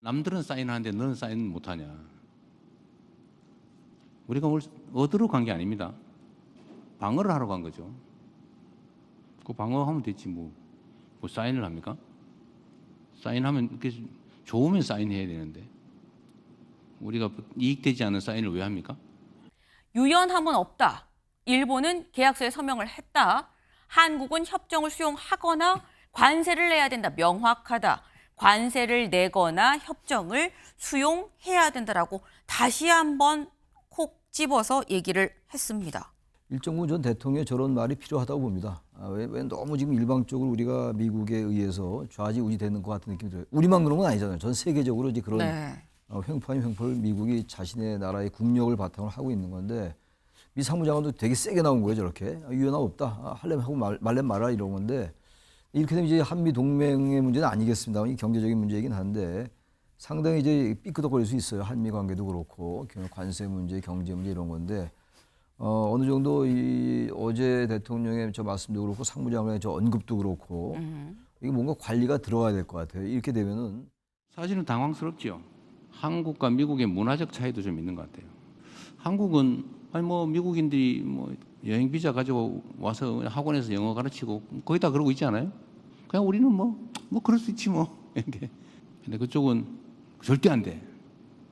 남들은 사인하는데 너는 사인 못하냐. 우리가 오늘 얻으러 간 게 아닙니다. 방어를 하러 간 거죠. 그 방어하면 됐지 뭐 사인을 합니까? 사인하면 좋으면 사인해야 되는데 우리가 이익되지 않은 사인을 왜 합니까? 유연함은 없다. 일본은 계약서에 서명을 했다. 한국은 협정을 수용하거나 관세를 내야 된다. 명확하다. 관세를 내거나 협정을 수용해야 된다라고 다시 한번 콕 집어서 얘기를 했습니다. 일정부 전 대통령의 저런 말이 필요하다고 봅니다. 왜 너무 지금 일방적으로 우리가 미국에 의해서 좌지우지되는 것 같은 느낌이 들어요. 우리만 그런 건 아니잖아요. 전 세계적으로 이제 그런 횡포 아닌 횡포를 미국이 자신의 나라의 국력을 바탕으로 하고 있는 건데 미 상무장관도 되게 세게 나온 거예요. 저렇게. 유연함 없다. 하려면 하고 말려면 말아 이런 건데 이렇게 되면 이제 한미 동맹의 문제는 아니겠습니다만 이 경제적인 문제이긴 한데 상당히 이제 삐끄덕거릴 수 있어요. 한미 관계도 그렇고 관세 문제, 경제 문제 이런 건데 어느 정도 이 어제 대통령의 저 말씀도 그렇고 상무장관의 저 언급도 그렇고 이게 뭔가 관리가 들어가야 될 것 같아요. 이렇게 되면은 사실은 당황스럽죠. 한국과 미국의 문화적 차이도 좀 있는 것 같아요. 한국은 아니 뭐 미국인들이 뭐 여행 비자 가지고 와서 학원에서 영어 가르치고 거의 다 그러고 있지 않아요? 그냥 우리는 뭐 그럴 수 있지 뭐 이렇게. 근데 그쪽은 절대 안 돼.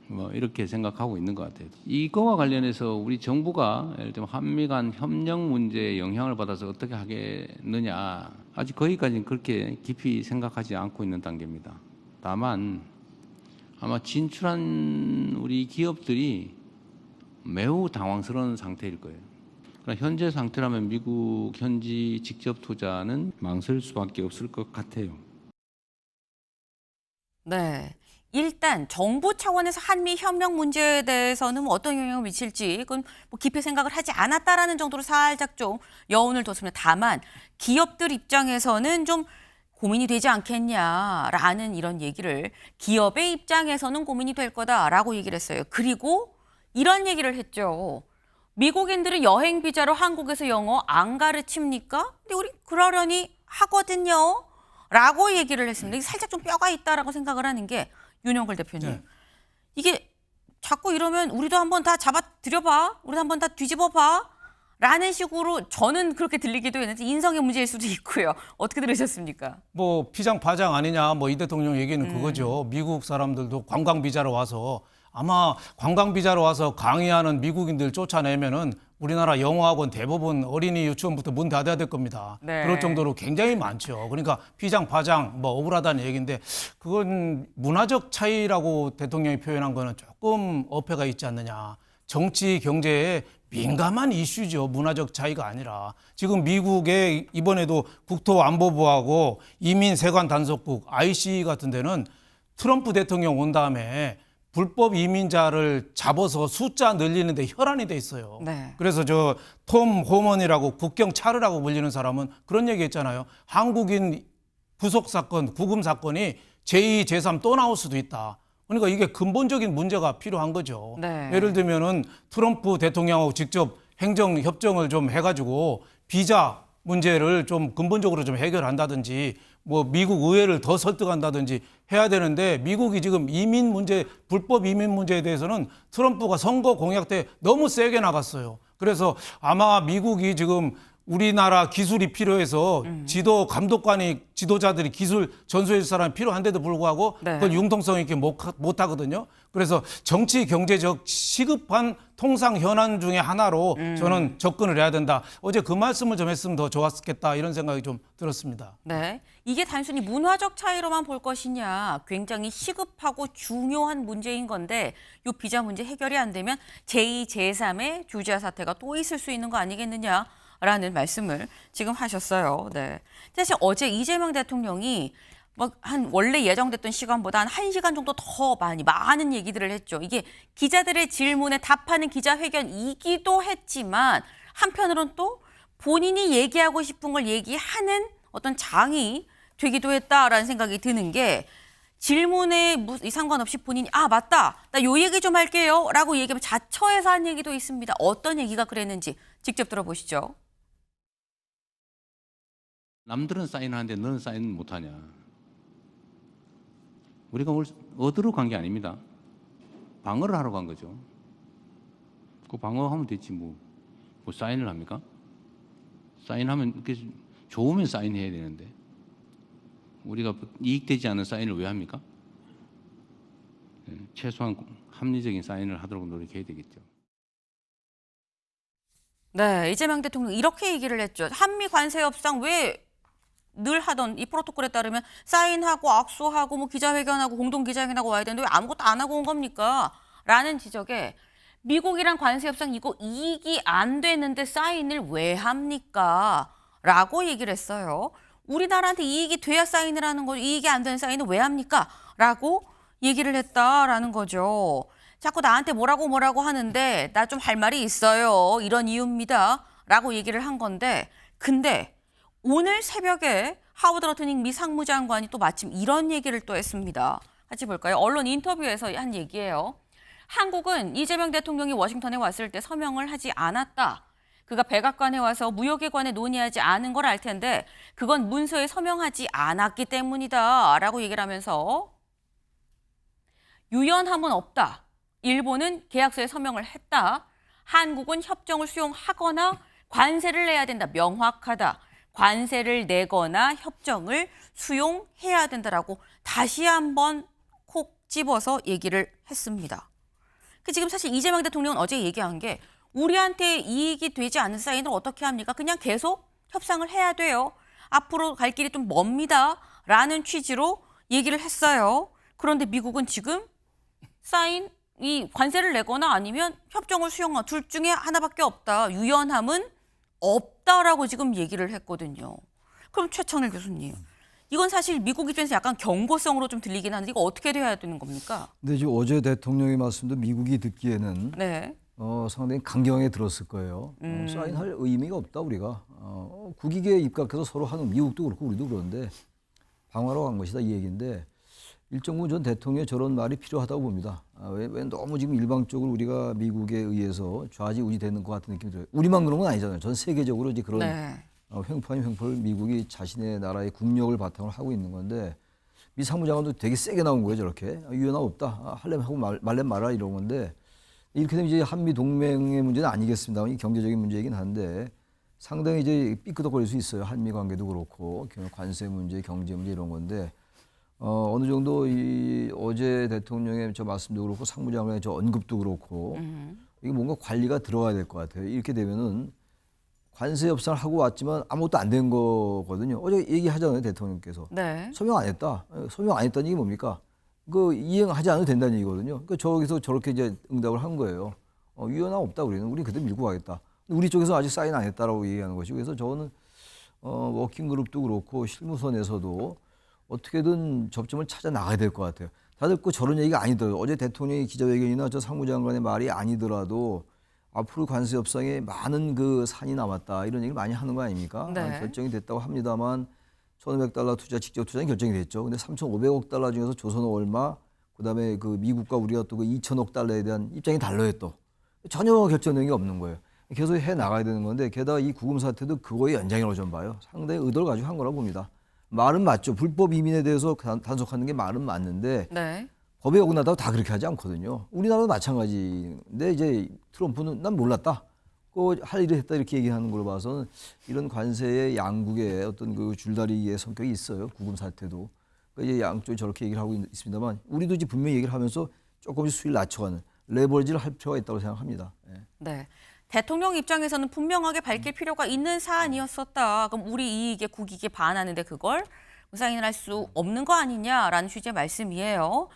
뭐 이렇게 생각하고 있는 것 같아요. 이거와 관련해서 우리 정부가 예를 들면 한미 간 협력 문제에 영향을 받아서 어떻게 하겠느냐 아직 거기까지는 그렇게 깊이 생각하지 않고 있는 단계입니다. 다만 아마 진출한 우리 기업들이 매우 당황스러운 상태일 거예요. 그러니까 현재 상태라면 미국 현지 직접 투자는 망설 수밖에 없을 것 같아요. 네. 일단 정부 차원에서 한미 협력 문제에 대해서는 뭐 어떤 영향을 미칠지 그건 뭐 깊이 생각을 하지 않았다라는 정도로 살짝 좀 여운을 뒀습니다. 다만 기업들 입장에서는 좀 고민이 되지 않겠냐라는 이런 얘기를 기업의 입장에서는 고민이 될 거다라고 얘기를 했어요. 그리고 이런 얘기를 했죠. 미국인들은 여행 비자로 한국에서 영어 안 가르칩니까? 근데 우리 그러려니 하거든요. 라고 얘기를 했습니다. 이게 살짝 좀 뼈가 있다라고 생각을 하는 게 윤영걸 대표님. 네. 이게 자꾸 이러면 우리도 한번 다 잡아들여봐. 우리도 한번 다 뒤집어봐. 라는 식으로 저는 그렇게 들리기도 했는데 인성의 문제일 수도 있고요. 어떻게 들으셨습니까? 뭐 피장 파장 아니냐 뭐 이 대통령 얘기는 그거죠. 미국 사람들도 관광 비자로 와서 아마 관광 비자로 와서 강의하는 미국인들 쫓아내면은 우리나라 영어학원 대부분 어린이 유치원부터 문 닫아야 될 겁니다. 네. 그럴 정도로 굉장히 많죠. 그러니까 피장 파장 뭐 억울하다는 얘기인데 그건 문화적 차이라고 대통령이 표현한 거는 조금 어폐가 있지 않느냐. 정치 경제에 민감한 이슈죠. 문화적 차이가 아니라. 지금 미국의 이번에도 국토안보부하고 이민세관단속국 IC 같은 데는 트럼프 대통령 온 다음에 불법 이민자를 잡아서 숫자 늘리는 데 혈안이 돼 있어요. 네. 그래서 저 톰 호먼이라고 국경 차르라고 불리는 사람은 그런 얘기 했잖아요. 한국인 구속 사건, 구금 사건이 제2, 제3 또 나올 수도 있다. 그러니까 이게 근본적인 문제가 필요한 거죠. 네. 예를 들면은 트럼프 대통령하고 직접 행정 협정을 좀 해가지고 비자 문제를 좀 근본적으로 좀 해결한다든지 뭐 미국 의회를 더 설득한다든지 해야 되는데 미국이 지금 이민 문제, 불법 이민 문제에 대해서는 트럼프가 선거 공약 때 너무 세게 나갔어요. 그래서 아마 미국이 지금 우리나라 기술이 필요해서 감독관이 지도자들이 기술 전수해 줄 사람이 필요한데도 불구하고 네. 그걸 융통성 있게 못 하거든요. 그래서 정치 경제적 시급한 통상 현안 중에 하나로 저는 접근을 해야 된다. 어제 그 말씀을 좀 했으면 더 좋았겠다 이런 생각이 좀 들었습니다. 네. 이게 단순히 문화적 차이로만 볼 것이냐 굉장히 시급하고 중요한 문제인 건데 이 비자 문제 해결이 안 되면 제2, 제3의 주지아 사태가 또 있을 수 있는 거 아니겠느냐라는 말씀을 지금 하셨어요. 네. 사실 어제 이재명 대통령이 원래 예정됐던 시간보다 한 1시간 정도 더 많은 얘기들을 했죠. 이게 기자들의 질문에 답하는 기자회견이기도 했지만 한편으로는 또 본인이 얘기하고 싶은 걸 얘기하는 어떤 장이 되기도 했다라는 생각이 드는 게 질문에 상관없이 본인이 맞다. 나 요 얘기 좀 할게요. 라고 얘기하면 자처해서 한 얘기도 있습니다. 어떤 얘기가 그랬는지 직접 들어보시죠. 남들은 사인하는데 너는 사인 못하냐. 우리가 뭘 얻으러 간 게 아닙니다. 방어를 하러 간 거죠. 그 방어하면 됐지 뭐 사인을 합니까? 사인하면 좋으면 사인해야 되는데 우리가 이익되지 않은 사인을 왜 합니까? 최소한 합리적인 사인을 하도록 노력해야 되겠죠. 네, 이재명 대통령 이렇게 얘기를 했죠. 한미 관세 협상 왜 늘 하던 이 프로토콜에 따르면 사인하고 악수하고 뭐 기자회견하고 공동 기자회견하고 와야 되는데 왜 아무것도 안 하고 온 겁니까? 라는 지적에 미국이랑 관세 협상 이거 이익이 안 되는데 사인을 왜 합니까? 라고 얘기를 했어요. 우리나라한테 이익이 돼야 사인을 하는 거죠. 이익이 안 되는 사인을 왜 합니까? 라고 얘기를 했다라는 거죠. 자꾸 나한테 뭐라고 하는데 나 좀 할 말이 있어요. 이런 이유입니다. 라고 얘기를 한 건데 근데 오늘 새벽에 하워드 러트닝 미 상무장관이 또 마침 이런 얘기를 또 했습니다. 같이 볼까요? 언론 인터뷰에서 한 얘기예요. 한국은 이재명 대통령이 워싱턴에 왔을 때 서명을 하지 않았다. 그가 백악관에 와서 무역에 관해 논의하지 않은 걸 알 텐데 그건 문서에 서명하지 않았기 때문이다. 라고 얘기를 하면서 유연함은 없다. 일본은 계약서에 서명을 했다. 한국은 협정을 수용하거나 관세를 내야 된다. 명확하다. 관세를 내거나 협정을 수용해야 된다라고 다시 한번 콕 집어서 얘기를 했습니다. 지금 사실 이재명 대통령은 어제 얘기한 게 우리한테 이익이 되지 않는 사인을 어떻게 합니까? 그냥 계속 협상을 해야 돼요. 앞으로 갈 길이 좀 멉니다. 라는 취지로 얘기를 했어요. 그런데 미국은 지금 사인, 이 관세를 내거나 아니면 협정을 수용하거나 둘 중에 하나밖에 없다. 유연함은 없다라고 지금 얘기를 했거든요. 그럼 최창렬 교수님, 이건 사실 미국 입장에서 약간 경고성으로 좀 들리긴 하는데 이거 어떻게 돼야 되는 겁니까? 근데 지금 어제 대통령의 말씀도 미국이 듣기에는 네. 상당히 강경하게 들었을 거예요. 사인할 의미가 없다 우리가. 국익에 입각해서 서로 하는 미국도 그렇고 우리도 그런데 방어하러 간 것이다 이 얘기인데 일정 부분 전 대통령의 저런 말이 필요하다고 봅니다. 왜 너무 지금 일방적으로 우리가 미국에 의해서 좌지우지되는 것 같은 느낌이 들어요. 우리만 그런 건 아니잖아요. 전 세계적으로 이제 그런 횡포 아닌 횡포를 미국이 자신의 나라의 국력을 바탕으로 하고 있는 건데 미 상무장관도 되게 세게 나온 거예요. 저렇게. 유연함 없다. 하려면 하고 말려면 말아 이런 건데 이렇게 되면 이제 한미 동맹의 문제는 아니겠습니다. 이 경제적인 문제이긴 한데 상당히 이제 삐끄덕거릴 수 있어요. 한미 관계도 그렇고 관세 문제, 경제 문제 이런 건데 어느 정도 이 어제 대통령의 저 말씀도 그렇고 상무장관의 저 언급도 그렇고 이게 뭔가 관리가 들어가야 될 것 같아요. 이렇게 되면은 관세 협상을 하고 왔지만 아무것도 안 된 거거든요. 어제 얘기하잖아요, 대통령께서. 네. 서명 안 했다. 서명 안 했다는 얘기 뭡니까? 그 이행하지 않아도 된다는 얘기거든요. 그 저기서 저렇게 이제 응답을 한 거예요. 유연함 없다 우리는. 우리 그대로 밀고 가겠다. 우리 쪽에서 아직 사인 안 했다라고 얘기하는 것이고 그래서 저는 워킹 그룹도 그렇고 실무선에서도 어떻게든 접점을 찾아 나가야 될 것 같아요. 다들 그 저런 얘기가 아니더라도 어제 대통령의 기자회견이나 저 상무장관의 말이 아니더라도 앞으로 관세 협상에 많은 그 산이 남았다 이런 얘기를 많이 하는 거 아닙니까? 네. 결정이 됐다고 합니다만 1,500달러 투자 직접 투자는 결정이 됐죠. 근데 3,500억 달러 중에서 조선은 얼마, 그다음에 그 미국과 우리가 또 그 2,000억 달러에 대한 입장이 달라요 또. 전혀 결정된 게 없는 거예요. 계속 해 나가야 되는 건데 게다가 이 구금 사태도 그거의 연장이라고 좀 봐요. 상당히 의도를 가지고 한 거라고 봅니다. 말은 맞죠. 불법 이민에 대해서 단속하는 게 말은 맞는데 네. 법에 어긋나다고 다 그렇게 하지 않거든요. 우리나라도 마찬가지인데 이제 트럼프는 난 몰랐다. 할 일을 했다 이렇게 얘기하는 걸 봐서는 이런 관세의 양국의 어떤 그 줄다리기의 성격이 있어요. 구금 사태도. 그러니까 이제 양쪽이 저렇게 얘기를 하고 있습니다만 우리도 이제 분명히 얘기를 하면서 조금씩 수위를 낮춰가는 레버리지를 할 필요가 있다고 생각합니다. 네. 네. 대통령 입장에서는 분명하게 밝힐 필요가 있는 사안이었었다. 그럼 우리 이익에 국익에 반하는데 그걸 사인을 할 수 없는 거 아니냐라는 취지의 말씀이에요.